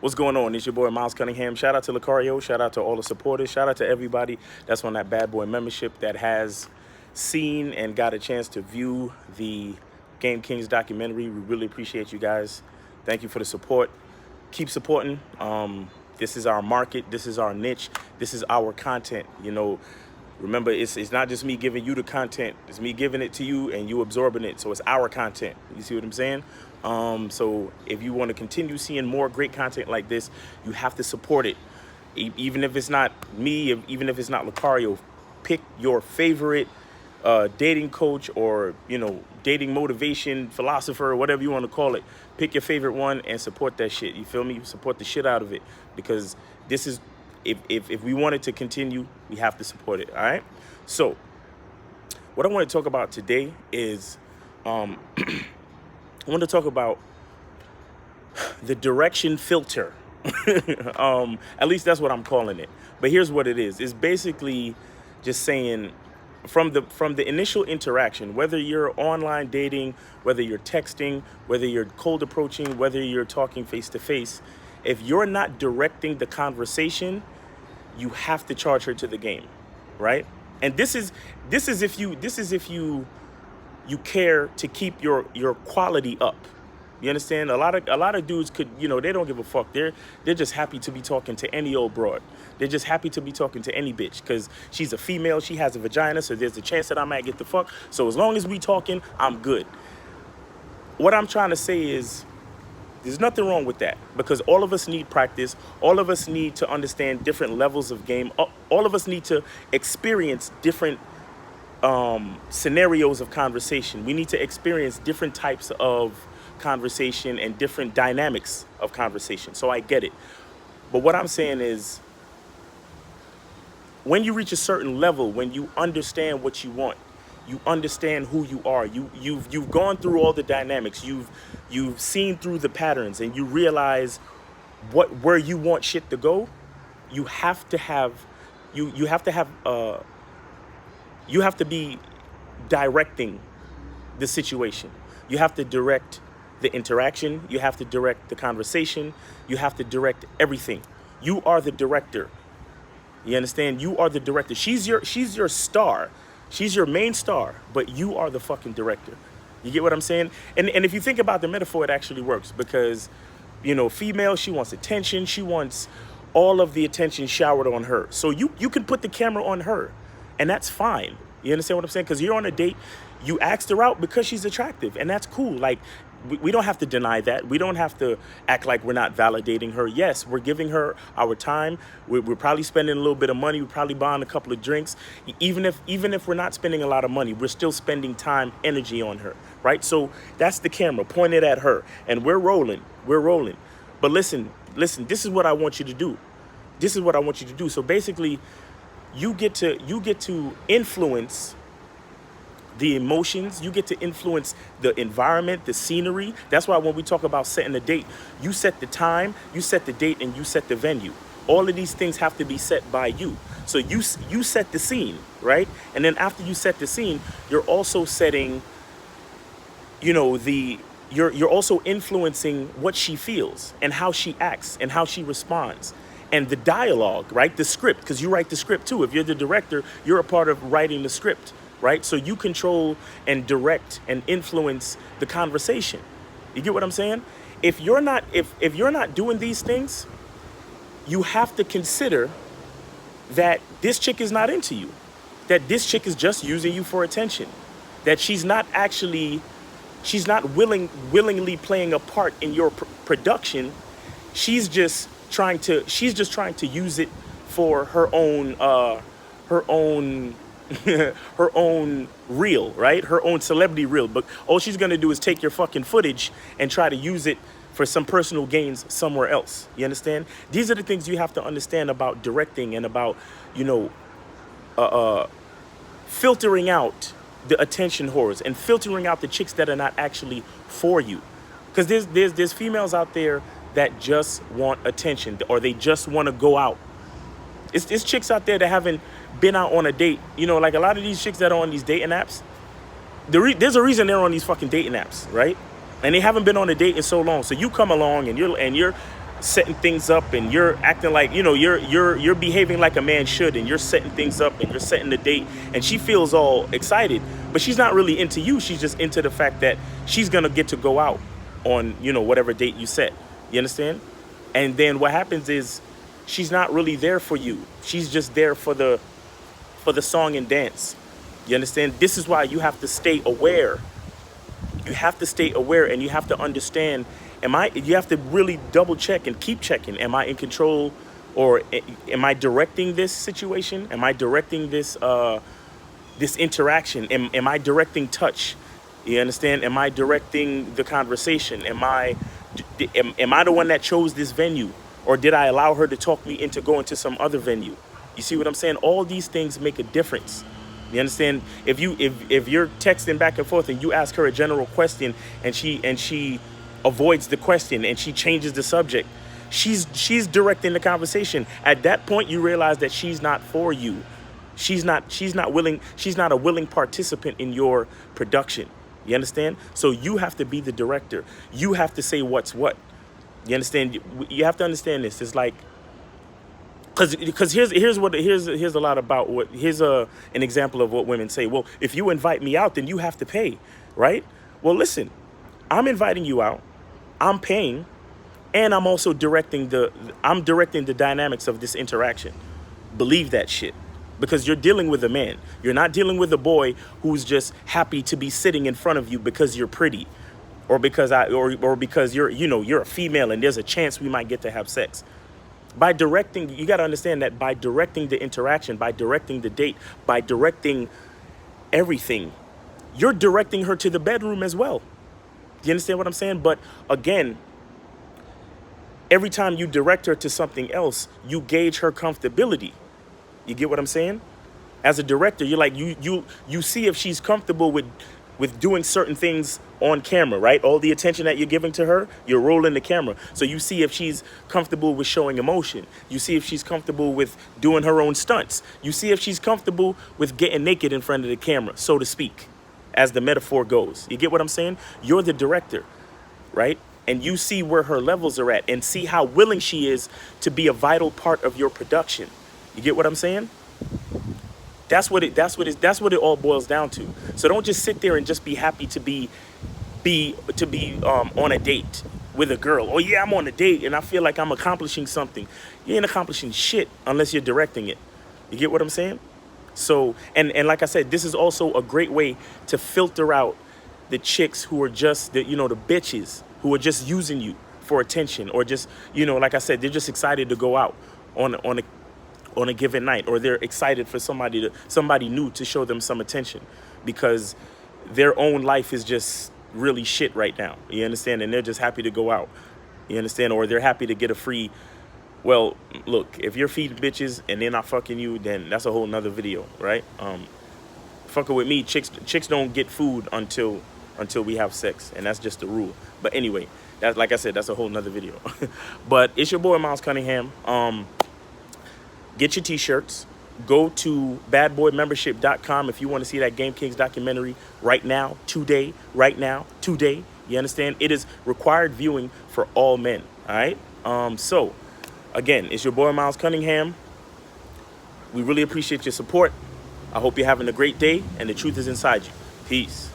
What's going on? It's your boy Miles Cunningham. Shout out to Lucario. Shout out to all the supporters. Shout out to everybody that's on that bad boy membership that has seen and got a chance to view the Game Kings documentary. We really appreciate you guys. Thank you for the support. Keep supporting. This is our market. This is our niche. This is our content. You know, remember, it's not just me giving you the content. It's me giving it to you and you absorbing it. So it's our content. You see what I'm saying? So if you want to continue seeing more great content like this, you have to support it. Even if it's not me, even if it's not Lucario, pick your favorite dating coach or, you know, dating motivation philosopher or whatever you want to call it. Pick your favorite one and support that shit. You feel me? Support the shit out of it, because this is, if we want it to continue, we have to support it. All right. So what I want to talk about today is, I want to talk about the direction filter. At least that's what I'm calling it. But here's what it is. It's basically just saying, from the initial interaction, whether you're online dating, whether you're texting, whether you're cold approaching, whether you're talking face to face, if you're not directing the conversation, you have to charge her to the game, right? And this is if you care to keep your quality up. You understand? A lot of dudes could, you know, they don't give a fuck. They're just happy to be talking to any old broad. They're just happy to be talking to any bitch because she's a female, she has a vagina, so there's a chance that I might get the fuck. So as long as we talking, I'm good. What I'm trying to say is, there's nothing wrong with that, because all of us need practice. All of us need to understand different levels of game. All of us need to experience different scenarios of conversation. We need to experience different types of conversation and different dynamics of conversation. So I get it. But what I'm saying is, when you reach a certain level, when you understand what you want, you understand who you are, you've gone through all the dynamics, you've seen through the patterns, and you realize where you want shit to go, you have to be directing the situation. You have to direct the interaction. You have to direct the conversation. You have to direct everything. You are the director. You understand? You are the director. She's your star. She's your main star, but you are the fucking director. You get what I'm saying? And if you think about the metaphor, it actually works, because, you know, female, she wants attention. She wants all of the attention showered on her. So you can put the camera on her, and that's fine. You understand what I'm saying? Because you're on a date, you asked her out because she's attractive, and that's cool. Like, we don't have to deny that. We don't have to act like we're not validating her. Yes, we're giving her our time. We're probably spending a little bit of money. We're probably buying a couple of drinks. Even if we're not spending a lot of money, we're still spending time, energy on her, right? So that's the camera pointed at her, and we're rolling. We're rolling. But listen, this is what I want you to do. This is what I want you to do. So basically, you get to influence the emotions. You get to influence the environment, the scenery. That's why when we talk about setting a date, you set the time, you set the date, and you set the venue. All of these things have to be set by you. So you set the scene, right? And then after you set the scene, you're also setting, you know, you're also influencing what she feels and how she acts and how she responds. And the dialogue, right? The script, because you write the script too. If you're the director, you're a part of writing the script, right? So you control and direct and influence the conversation. You get what I'm saying? If you're not doing these things, you have to consider that this chick is not into you, that this chick is just using you for attention, that she's not willingly playing a part in your production. She's just trying to use it for her own reel, right? Her own celebrity reel. But all she's gonna do is take your fucking footage and try to use it for some personal gains somewhere else. You understand? These are the things you have to understand about directing and about, you know, filtering out the attention whores and filtering out the chicks that are not actually for you. Because there's females out there that just want attention, or they just want to go out. It's chicks out there that haven't been out on a date. You know, like a lot of these chicks that are on these dating apps, there's a reason they're on these fucking dating apps, right? And they haven't been on a date in so long. So you come along and you're setting things up, and you're acting like, you know, you're behaving like a man should, and you're setting things up and you're setting the date, and she feels all excited, but she's not really into you. She's just into the fact that she's gonna get to go out on, you know, whatever date you set. You understand? And then what happens is she's not really there for you. She's just there for the song and dance. You understand? This is why you have to stay aware. You have to stay aware, and you have to understand, you have to really double check and keep checking. Am I in control, or am I directing this situation? Am I directing this this interaction? Am I directing touch? You understand? Am I directing the conversation? Am I the one that chose this venue, or did I allow her to talk me into going to some other venue? You see what I'm saying? All these things make a difference. You understand? If you're texting back and forth and you ask her a general question, and she avoids the question and she changes the subject, she's directing the conversation. At that point, you realize that she's not for you. She's not willing. She's not a willing participant in your production. You understand? So you have to be the director. You have to say what's what. You understand? You have to understand this. It's like, because here's a lot about what, here's an example of what women say. Well, if you invite me out, then you have to pay, right? Well, listen, I'm inviting you out, I'm paying, and I'm also directing the dynamics of this interaction. Believe that shit. Because you're dealing with a man. You're not dealing with a boy who's just happy to be sitting in front of you because you're pretty, or because because you're a female and there's a chance we might get to have sex. By directing, you got to understand that by directing the interaction, by directing the date, by directing everything, you're directing her to the bedroom as well. Do you understand what I'm saying? But again, every time you direct her to something else, you gauge her comfortability. You get what I'm saying? As a director, you're like, you see if she's comfortable with doing certain things on camera, right? All the attention that you're giving to her, you're rolling the camera. So you see if she's comfortable with showing emotion. You see if she's comfortable with doing her own stunts. You see if she's comfortable with getting naked in front of the camera, so to speak, as the metaphor goes. You get what I'm saying? You're the director, right? And you see where her levels are at, and see how willing she is to be a vital part of your production. You get what I'm saying? That's what it all boils down to. So don't just sit there and just be happy to be on a date with a girl. Oh yeah, I'm on a date and I feel like I'm accomplishing something. You ain't accomplishing shit unless you're directing it. You get what I'm saying? So, and like I said, this is also a great way to filter out the chicks who are just the bitches who are just using you for attention, or just, like I said, they're just excited to go out on a given night, or they're excited for somebody new to show them some attention because their own life is just really shit right now. You understand? And they're just happy to go out. You understand? Or they're happy to get a free. Well, look, if you're feeding bitches and they're not fucking you, then that's a whole nother video, right? Fucking with me, chicks don't get food until we have sex, and that's just the rule. But anyway, that's, like I said, that's a whole nother video. But it's your boy Miles Cunningham. Get your t-shirts. Go to badboymembership.com if you want to see that Game Kings documentary right now, today. You understand? It is required viewing for all men. All right. So, again, it's your boy Miles Cunningham. We really appreciate your support. I hope you're having a great day, and the truth is inside you. Peace.